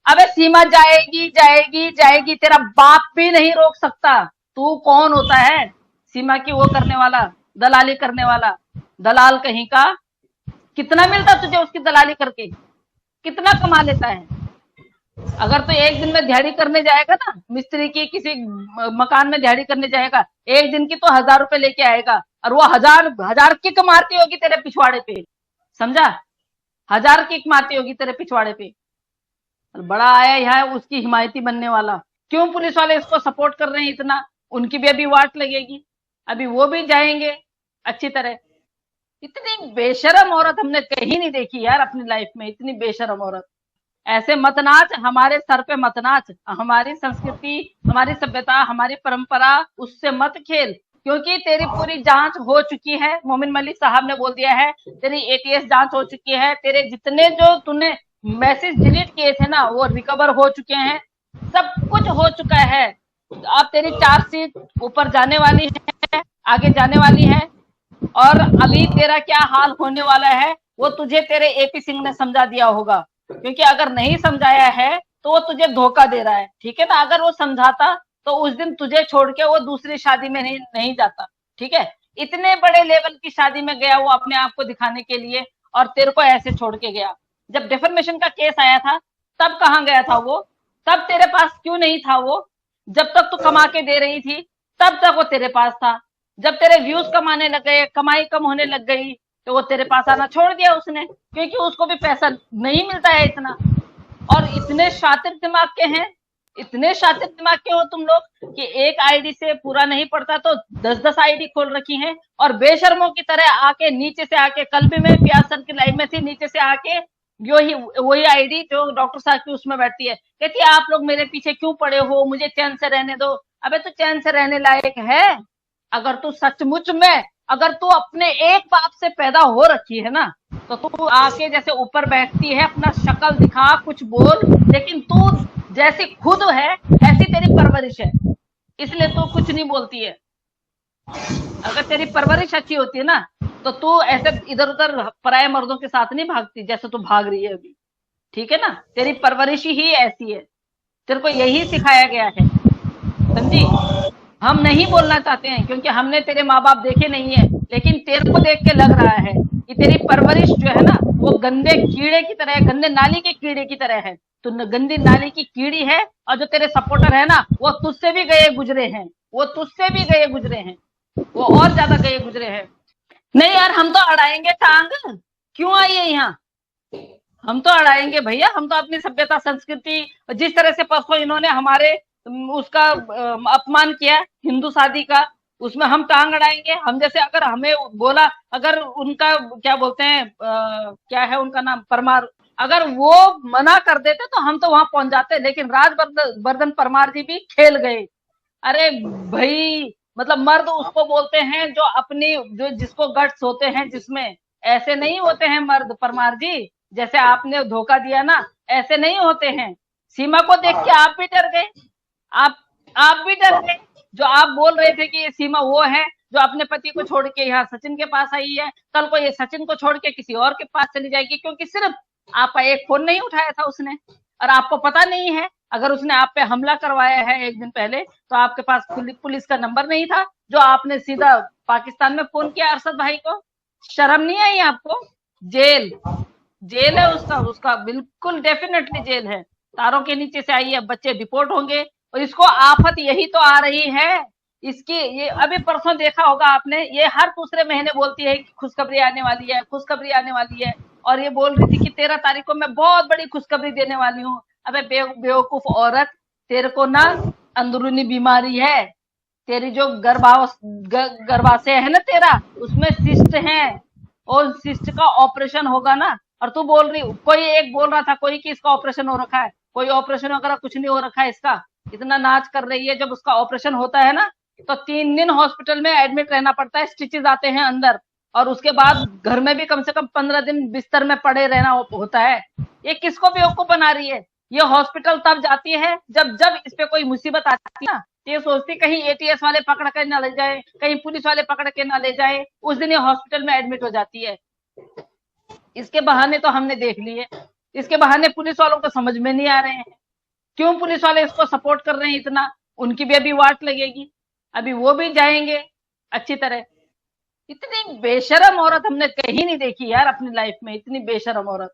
अबे सीमा जाएगी जाएगी जाएगी, तेरा बाप भी नहीं रोक सकता। तू कौन होता है सीमा की वो करने वाला, दलाली करने वाला, दलाल कहीं का। कितना मिलता तुझे उसकी दलाली करके, कितना कमा लेता है? अगर तो एक दिन में दिहाड़ी करने जाएगा ना, मिस्त्री की किसी मकान में दिहाड़ी करने जाएगा, एक दिन की तो 1,000 रुपए लेके आएगा, और वो हजार हजार किक मारती होगी तेरे पिछवाड़े पे, समझा? 1,000 किक मारती होगी तेरे पिछवाड़े पे। और बड़ा आया यहाँ उसकी हिमायती बनने वाला। क्यों पुलिस वाले इसको सपोर्ट कर रहे हैं इतना? उनकी भी अभी वाट लगेगी, अभी वो भी जाएंगे अच्छी तरह। इतनी बेशरम औरत हमने कहीं नहीं देखी यार अपनी लाइफ में, इतनी बेशरम औरत। ऐसे मत नाच, हमारे सर पे मत नाच। हमारी संस्कृति, हमारी सभ्यता, हमारी परंपरा, उससे मत खेल। क्योंकि तेरी पूरी जांच हो चुकी है, मोमिन मलिक साहब ने बोल दिया है, तेरी एटीएस जांच हो चुकी है, तेरे जितने जो तूने मैसेज डिलीट किए थे ना वो रिकवर हो चुके हैं, सब कुछ हो चुका है। अब तेरी चार्जशीट ऊपर जाने वाली है, आगे जाने वाली है। और अभी तेरा क्या हाल होने वाला है वो तुझे तेरे एपी सिंह ने समझा दिया होगा। क्योंकि अगर नहीं समझाया है तो वो तुझे धोखा दे रहा है, ठीक है ना? अगर वो समझाता तो उस दिन तुझे छोड़ के वो दूसरी शादी में नहीं जाता, ठीक है? इतने बड़े लेवल की शादी में गया वो अपने आप को दिखाने के लिए, और तेरे को ऐसे छोड़ के गया। जब डिफेमेशन का केस आया था तब कहाँ गया था वो? तब तेरे पास क्यों नहीं था वो? जब तक तू कमा के दे रही थी तब तक वो तेरे पास था। जब तेरे व्यूज कमाने लग गए, कमाई कम होने लग गई, तो वो तेरे पास आना छोड़ दिया उसने, क्योंकि उसको भी पैसा नहीं मिलता है इतना। और इतने शातिर दिमाग के हैं, इतने शातिर दिमाग के हो तुम लोग कि एक आईडी से पूरा नहीं पड़ता तो 10-10 आईडी खोल रखी हैं, और बेशर्मों की तरह आके नीचे से आके, कल भी मैं प्याज सर की लाइव में थी, नीचे से आके वही वही आईडी जो डॉक्टर साहब की उसमें बैठती है, कहती है आप लोग मेरे पीछे क्यों पड़े हो, मुझे चैन से रहने दो। अबे तो चैन से रहने लायक है? अगर तू सचमुच में, अगर तू अपने एक बाप से पैदा हो रखी है ना, तो तू आके जैसे ऊपर बैठती है, अपना शक्ल दिखा, कुछ बोल, लेकिन तू जैसी खुद है ऐसी तेरी परवरिश है, इसलिए तू कुछ नहीं बोलती है। अगर तेरी परवरिश अच्छी होती है ना तो तू ऐसे इधर उधर पराये मर्दों के साथ नहीं भागती जैसे तू भाग रही है अभी, ठीक है ना? तेरी परवरिश ही ऐसी है, तेरे को यही सिखाया गया है, समझी? हम नहीं बोलना चाहते हैं क्योंकि हमने तेरे माँ बाप देखे नहीं है, लेकिन तेरे को देख के लग रहा है कि तेरी परवरिश जो है ना वो गंदे कीड़े की तरह है, गंदे नाली के कीड़े की तरह है। तो गंदी नाली की कीड़ी है, और जो तेरे सपोर्टर है ना वो तुझसे भी गए गुजरे हैं, वो तुझसे भी गए गुजरे हैं, वो और ज्यादा गए गुजरे हैं। नहीं यार, हम तो अड़ाएंगे टांग। क्यों आई है यहाँ? हम तो अड़ाएंगे भैया, हम तो अपनी सभ्यता संस्कृति, जिस तरह से परसों इन्होंने हमारे उसका अपमान किया हिंदू शादी का, उसमें हम टांग अड़ाएंगे। हम जैसे अगर हमें बोला, अगर उनका क्या बोलते हैं, क्या है उनका नाम, परमार, अगर वो मना कर देते तो हम तो वहां पहुंच जाते, लेकिन राजवर्धन परमार जी भी खेल गए। अरे भाई, मतलब मर्द उसको बोलते हैं जो अपनी, जो जिसको गट्स होते हैं जिसमें, ऐसे नहीं होते हैं मर्द परमार जी, जैसे आपने धोखा दिया ना, ऐसे नहीं होते हैं। सीमा को देख के आप भी डर गए, आप आप भी डर गए। जो आप बोल रहे थे कि ये सीमा वो है जो अपने पति को छोड़ के यहाँ सचिन के पास आई है, कल को ये सचिन को छोड़ के किसी और के पास चली जाएगी, क्योंकि सिर्फ आपका एक फोन नहीं उठाया था उसने, और आपको पता नहीं है अगर उसने आप पे हमला करवाया है एक दिन पहले तो आपके पास पुलिस का नंबर नहीं था, जो आपने सीधा पाकिस्तान में फोन किया अरशद भाई को। शर्म नहीं आई आपको? जेल, जेल है उसका, उसका बिल्कुल डेफिनेटली जेल है। तारों के नीचे से आई है, बच्चे डिपोर्ट होंगे। और इसको आफत यही तो आ रही है इसकी। ये अभी परसों देखा होगा आपने, ये हर दूसरे महीने बोलती है कि खुशखबरी आने वाली है, खुशखबरी आने वाली है, और ये बोल रही थी कि 13 तारीख को मैं बहुत बड़ी खुशखबरी देने वाली हूँ। अबे बेवकूफ औरत, तेरे को ना अंदरूनी बीमारी है। तेरी जो गर्भाशय है ना तेरा, उसमें सिस्ट है, और सिस्ट का ऑपरेशन होगा ना। और तू बोल रही, कोई एक बोल रहा था कोई कि इसका ऑपरेशन हो रखा है, कोई ऑपरेशन वगैरह कुछ नहीं हो रखा है इसका। इतना नाच कर रही है। जब उसका ऑपरेशन होता है ना तो 3 दिन हॉस्पिटल में एडमिट रहना पड़ता है, स्टिचेस आते हैं अंदर, और उसके बाद घर में भी कम से कम 15 दिन बिस्तर में पड़े रहना होता है। ये किसको बेवकूफ बना रही है? ये हॉस्पिटल तब जाती है जब जब इस पे कोई मुसीबत आती है ना, तो ये सोचती कहीं एटीएस वाले पकड़ के ना ले जाए, कहीं पुलिस वाले पकड़ के ना ले जाए, उस दिन ये हॉस्पिटल में एडमिट हो जाती है। इसके बहाने तो हमने देख लिए, इसके बहाने पुलिस वालों को समझ में नहीं आ रहे हैं। क्यों पुलिस वाले इसको सपोर्ट कर रहे हैं इतना? उनकी भी अभी वाट लगेगी, अभी वो भी जाएंगे अच्छी तरह। इतनी बेशरम औरत हमने कहीं नहीं देखी यार अपनी लाइफ में, इतनी बेशरम औरत।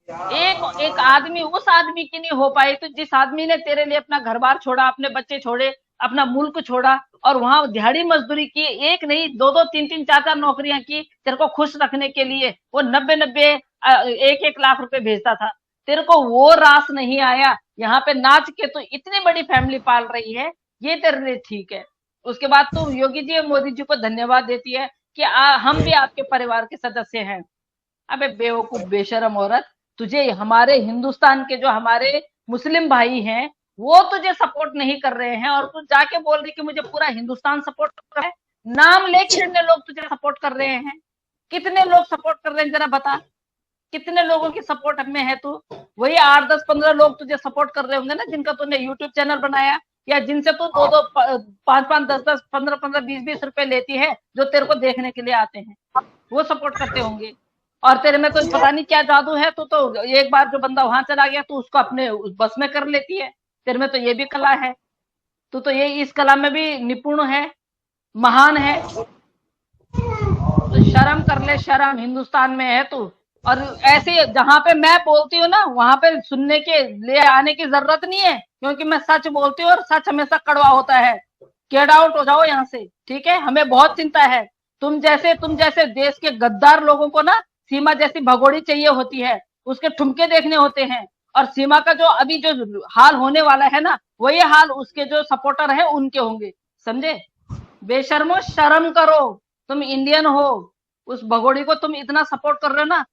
एक एक आदमी उस आदमी की नहीं हो पाई तो जिस आदमी ने तेरे लिए अपना घर बार छोड़ा, अपने बच्चे छोड़े, अपना मुल्क छोड़ा और वहां दिहाड़ी मजदूरी की, एक नहीं दो दो तीन तीन चार चार नौकरियां की तेरे को खुश रखने के लिए, वो 90 एक एक लाख रुपए भेजता था, तेरे को वो रास नहीं आया। यहाँ पे नाच के तो इतनी बड़ी फैमिली पाल रही है, ये तेरे लिए ठीक है। उसके बाद तू योगी जी और मोदी जी को धन्यवाद देती है कि हम भी आपके परिवार के सदस्य हैं। अबे बेवकूफ बेशरम औरत, तुझे हमारे हिंदुस्तान के जो हमारे मुस्लिम भाई हैं वो तुझे सपोर्ट नहीं कर रहे हैं और तू जाके बोल रही कि मुझे पूरा हिंदुस्तान सपोर्ट कर रहा है। नाम ले कितने लोग तुझे सपोर्ट कर रहे हैं, कितने लोग सपोर्ट कर रहे हैं जरा बता, कितने लोगों की सपोर्ट में है तू? वही 8 10 15 लोग तुझे सपोर्ट कर रहे होंगे ना, जिनका तूने यूट्यूब चैनल बनाया या जिनसे तू दो दो 5 5 10 10 15 15 20 20 रुपए लेती है, जो तेरे को देखने के लिए आते हैं, वो सपोर्ट करते होंगे। और तेरे में तो पता नहीं क्या जादू है, तू तो एक बार जो बंदा वहां चला गया तो उसको अपने बस में कर लेती है। तेरे में तो ये भी कला है, तू तो ये इस कला में भी निपुण है, महान है। तो शर्म कर ले, शर्म, हिंदुस्तान में है तू। और ऐसे जहां पे मैं बोलती हूँ ना वहां पे सुनने के लिए आने की जरूरत नहीं है, क्योंकि मैं सच बोलती हूँ और सच हमेशा कड़वा होता है। गेट आउट हो जाओ यहाँ से, ठीक है? हमें बहुत चिंता है। तुम जैसे देश के गद्दार लोगों को ना सीमा जैसी भगोड़ी चाहिए होती है, उसके ठुमके देखने होते हैं। और सीमा का जो अभी जो हाल होने वाला है ना, वही हाल उसके जो सपोर्टर है उनके होंगे, समझे? बेशर्मो, शर्म करो, तुम इंडियन हो, उस भगोड़ी को तुम इतना सपोर्ट कर रहे हो ना।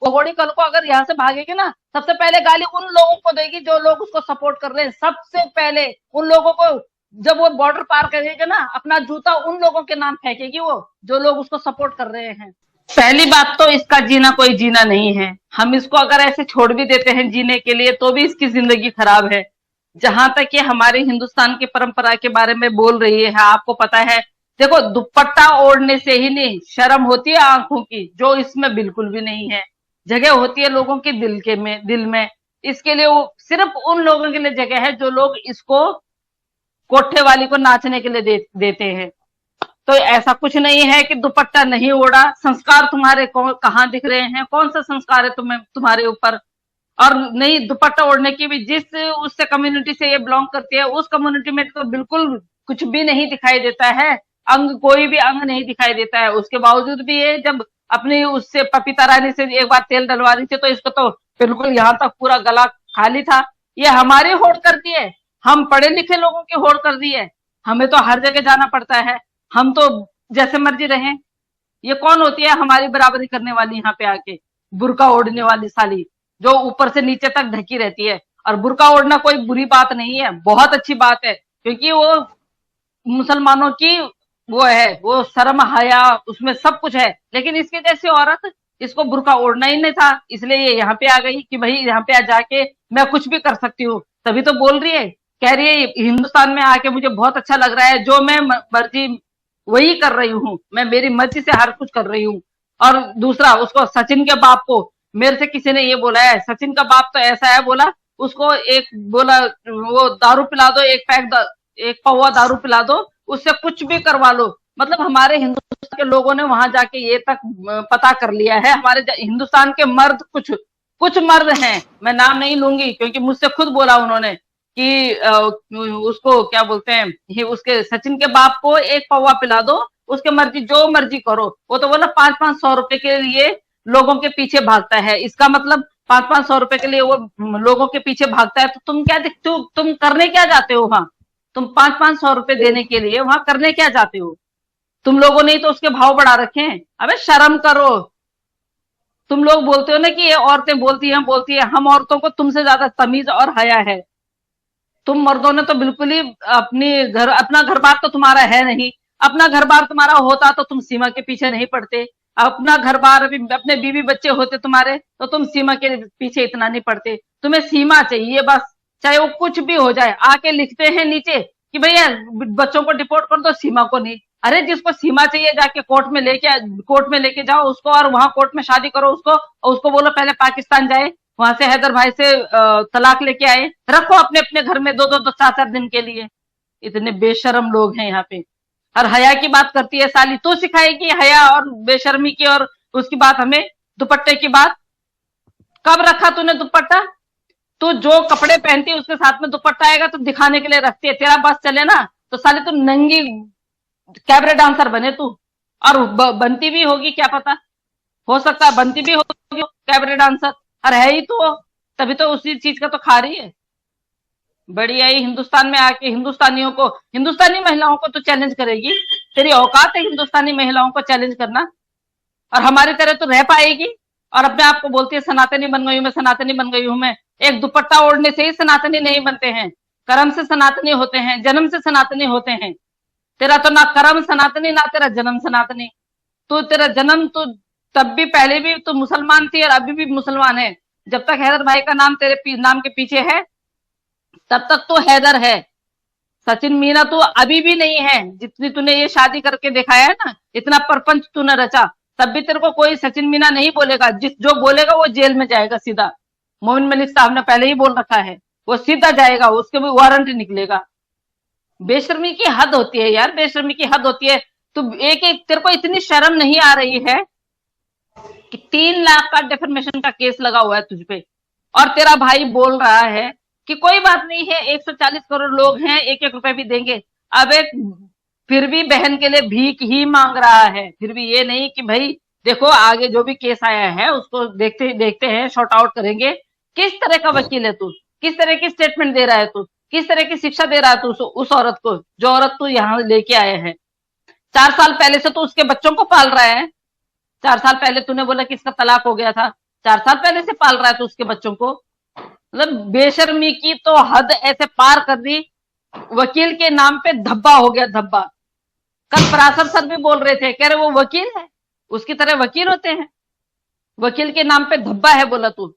भगोड़ी कल को अगर यहाँ से भागेगी ना, सबसे पहले गाली उन लोगों को देगी जो लोग उसको सपोर्ट कर रहे हैं। सबसे पहले उन लोगों को, जब वो बॉर्डर पार करेगा ना, अपना जूता उन लोगों के नाम फेंकेगी वो, जो लोग उसको सपोर्ट कर रहे हैं। पहली बात तो इसका जीना कोई जीना नहीं है। हम इसको अगर ऐसे छोड़ भी देते हैं जीने के लिए तो भी इसकी जिंदगी खराब है। जहां तक ये हमारे हिंदुस्तान की परंपरा के बारे में बोल रही है, आपको पता है, देखो दुपट्टा ओढ़ने से ही नहीं शर्म होती है आंखों की, जो इसमें बिल्कुल भी नहीं है। जगह होती है लोगों के दिल में। इसके लिए वो सिर्फ उन लोगों के लिए जगह है जो लोग इसको कोठे वाली को नाचने के लिए देते हैं। तो ऐसा कुछ नहीं है कि दुपट्टा नहीं ओढ़ा। संस्कार तुम्हारे कहाँ दिख रहे हैं? कौन सा संस्कार है तुम्हारे ऊपर? और नहीं, दुपट्टा ओढ़ने की भी जिस उससे कम्युनिटी से ये बिलोंग करती है, उस कम्युनिटी में तो बिल्कुल कुछ भी नहीं दिखाई देता है, अंग, कोई भी अंग नहीं दिखाई देता है। उसके बावजूद भी ये जब अपनी उससे पपीता रानी से एक बार तेल डलवा रही थी तो इसको तो बिल्कुल यहाँ तक पूरा गला खाली था। ये हमारी होड़ करती है, हम पढ़े लिखे लोगों की होड़ कर दी है। हमें तो हर जगह जाना पड़ता है, हम तो जैसे मर्जी रहें। ये कौन होती है हमारी बराबरी करने वाली यहाँ पे आके? बुर्का ओढ़ने वाली साली, जो ऊपर से नीचे तक ढकी रहती है। और बुर्का ओढ़ना कोई बुरी बात नहीं है, बहुत अच्छी बात है, क्योंकि वो मुसलमानों की वो है, वो शर्म हया उसमें सब कुछ है। लेकिन इसके जैसी औरत, इसको बुर्का ओढ़ना ही नहीं था, इसलिए ये यहाँ पे आ गई कि भाई यहाँ पे आ जाके मैं कुछ भी कर सकती हूँ। तभी तो बोल रही है, कह रही है हिंदुस्तान में आके मुझे बहुत अच्छा लग रहा है, जो मैं मर्जी वही कर रही हूँ, मैं मेरी मर्जी से हर कुछ कर रही हूँ। और दूसरा, उसको सचिन के बाप को मेरे से किसी ने ये बोला है, सचिन का बाप तो ऐसा है, बोला उसको एक बोला वो दारू पिला दो, एक पौवा दारू पिला दो, उससे कुछ भी करवा लो। मतलब हमारे हिंदुस्तान के लोगों ने वहां जाके ये तक पता कर लिया है, हमारे हिंदुस्तान के मर्द, कुछ मर्द हैं, मैं नाम नहीं लूंगी क्योंकि मुझसे खुद बोला उन्होंने कि उसको क्या बोलते हैं, उसके सचिन के बाप को एक पौवा पिला दो, उसके मर्जी जो मर्जी करो। वो तो बोला 500-500 रुपए के लिए लोगों के पीछे भागता है। इसका मतलब 500-500 रुपए के लिए वो लोगों के पीछे भागता है, तो तुम क्या दिखते हो? तुम करने क्या जाते हो वहां? तुम 500-500 रुपए देने के लिए वहां करने क्या जाते हो? तुम लोगों ने तो उसके भाव बढ़ा रखे हैं। अबे शर्म करो। तुम लोग बोलते हो ना कि ये औरतें बोलती हैं, हम औरतों को तुमसे ज्यादा तमीज और हया है। तुम मर्दों ने तो बिल्कुल ही अपना घर बार तो तुम्हारा है नहीं। अपना घर बार तुम्हारा होता तो तुम सीमा के पीछे नहीं पड़ते। अपना घर बार अपने बीवी बच्चे होते तुम्हारे तो तुम सीमा के पीछे इतना नहीं पड़ते। तुम्हें सीमा चाहिए बस, चाहे वो कुछ भी हो जाए। आके लिखते हैं नीचे कि भैया बच्चों को डिपोर्ट कर दो, सीमा को नहीं। अरे जिसको सीमा चाहिए जाके कोर्ट में लेके जाओ उसको, और वहां कोर्ट में शादी करो उसको, और उसको बोलो पहले पाकिस्तान जाए, वहां से हैदर भाई से तलाक लेके आए, रखो अपने अपने घर में 2-2 4-4 दिन के लिए। इतने बेशरम लोग हैं यहाँ पे। और हया की बात करती है साली, तू सिखाएगी हया और बेशर्मी की और उसकी बात हमें? दुपट्टे की बात कब रखा तूने दुपट्टा? तू जो कपड़े पहनती है उसके साथ में दुपट्टा आएगा तो दिखाने के लिए रखती है। तेरा बस चले ना तो साली तू नंगी कैबरे डांसर बने तू। और बनती भी होगी, क्या पता, हो सकता है बनती भी होगी कैबरे डांसर। और है ही तो, तभी तो उसी चीज का तो खा रही है। बड़ी आई हिंदुस्तान में आके हिंदुस्तानियों को, हिंदुस्तानी महिलाओं को तो चैलेंज करेगी। तेरी औकात है हिंदुस्तानी महिलाओं को चैलेंज करना? और हमारी तरह तो रह पाएगी? और अपने आप को बोलती है सनातनी बन गई हूं मैं, सनातनी बन गई हूं मैं। एक दुपट्टा ओढ़ने से ही सनातनी नहीं बनते हैं, कर्म से सनातनी होते हैं, जन्म से सनातनी होते हैं। तेरा तो ना कर्म सनातनी ना तेरा जन्म सनातनी। तो तेरा जन्म तो तब भी, पहले भी तो मुसलमान थी और अभी भी मुसलमान है। जब तक हैदर भाई का नाम तेरे नाम के पीछे है तब तक तो हैदर है। सचिन मीना तो अभी भी नहीं है। जितनी तूने ये शादी करके दिखाया है ना, इतना परपंच तूने रचा, तब भी तेरे को कोई सचिन मीना नहीं बोलेगा। जो बोलेगा वो जेल में जाएगा सीधा। मोमिन मलिक साहब ने पहले ही बोल रखा है, वो सीधा जाएगा, उसके भी वारंट निकलेगा। बेशर्मी की हद होती है यार, बेशर्मी की हद होती है। तू एक एक, तेरे को इतनी शर्म नहीं आ रही है कि 3 लाख का डिफेमेशन का केस लगा हुआ है तुझ पे, और तेरा भाई बोल रहा है कि कोई बात नहीं है, 140 करोड़ लोग हैं, 1-1 रुपए भी देंगे। अब एक फिर भी बहन के लिए भीख ही मांग रहा है। फिर भी ये नहीं कि भाई देखो आगे जो भी केस आया है उसको देखते देखते हैं, शॉर्ट आउट करेंगे। किस तरह का वकील है तू? किस तरह की स्टेटमेंट दे रहा है तू? किस तरह की शिक्षा दे रहा है तू उस औरत को, जो औरत तू यहाँ लेके आया है? 4 साल पहले से तो उसके बच्चों को पाल रहा है। 4 साल पहले तूने बोला कि इसका तलाक हो गया था, 4 साल पहले से पाल रहा है तू उसके बच्चों को। मतलब बेशर्मी की तो हद ऐसे पार कर दी। वकील के नाम पे धब्बा हो गया, धब्बा। कल पराशर सर भी बोल रहे थे, कह रहे वो वकील है, उसकी तरह वकील होते हैं। वकील के नाम पे धब्बा है बोला तू।